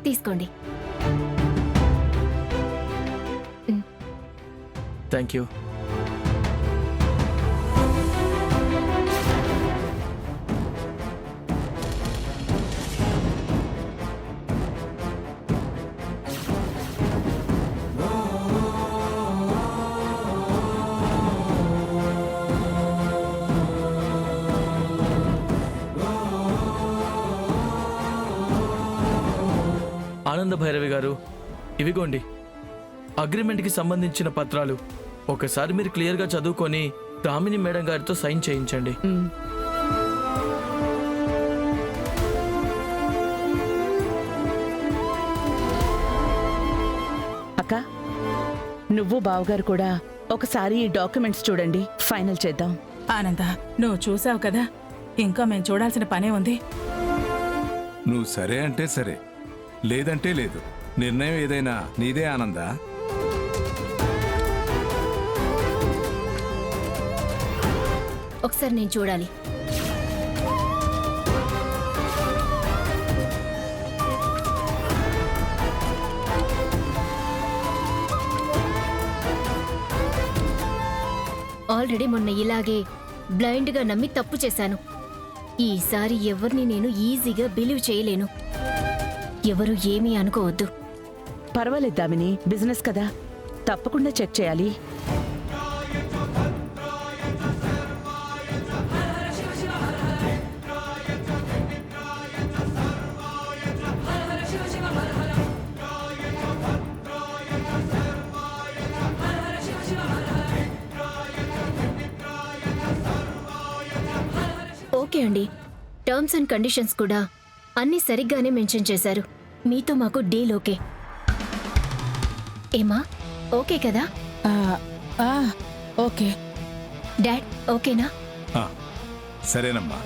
తీసుకోండి. Thank you. ఆనంద భైరవి గారు, ఇవిగోండి అగ్రిమెంట్కి సంబంధించిన పత్రాలు. ఒకసారి మీరు క్లియర్గా చదువుకొని దామిని మేడం గారితో సైన్ చేయించండి. అక్క, నువ్వు బావగారు కూడా ఒకసారి ఈ డాక్యుమెంట్స్ చూడండి, ఫైనల్ చేద్దాం. ఆనంద, నువ్వు చూసావు కదా, ఇంకా మేము చూడాల్సిన పనే ఉంది. నువ్వు సరే అంటే సరే, లేదంటే లేదు. నిర్ణయం ఏదైనా నీదే ఆనందా. ఒకసారి నేను చూడాలి. ఆల్రెడీ మొన్న ఇలాగే బ్లైండ్గా నమ్మి తప్పు చేశాను. ఈసారి ఎవరిని నేను ఈజీగా బిలీవ్ చేయలేను. ఎవరు ఏమీ అనుకోవద్దు. పర్వాలేదు దామిని, బిజినెస్ కదా, తప్పకుండా చెక్ చేయాలి. ఓకే అండి, టర్మ్స్ అండ్ కండిషన్స్ కూడా అన్నీ సరిగ్గానే మెన్షన్ చేశారు. మీతో మాకు డీల్ ఓకే. ఏమా, ఓకే కదా? ఓకే. డాడ్ ఓకేనా? సరేనమ్మా.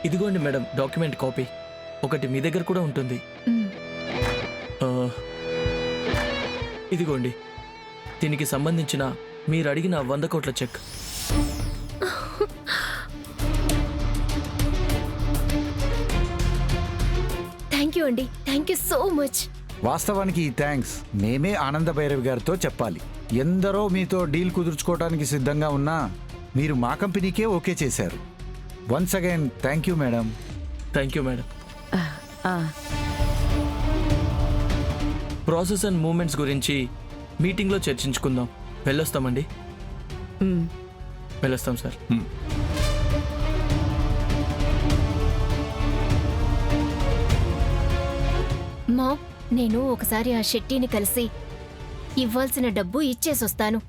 ఇదిగోండి మేడం డాక్యుమెంట్ కాపీ. ఒకటి మీ దగ్గర కూడా ఉంటుంది. ఇదిగోండి, దీనికి సంబంధించిన మీరు అడిగిన 100 కోట్ల చెక్. థ్యాంక్ యూ అండి, థ్యాంక్ యూ సో మచ్. వాస్తవానికి ఈ థ్యాంక్స్ మేమే ఆనంద భైరవి గారితో చెప్పాలి. ఎందరో మీతో డీల్ కుదుర్చుకోవడానికి సిద్ధంగా ఉన్నా మీరు మా కంపెనీకే ఓకే చేశారు. Once again thank you madam. Thank you madam. Process and moments గురించి మీటింగ్లో చర్చించుకుందాం. వెళ్ళొస్తామండి. వెళ్ళొస్తాం సార్. మామ్, నేను ఒకసారి ఆ షెట్టిని కలిసి ఇవ్వాల్సిన డబ్బు ఇచ్చేసొస్తాను.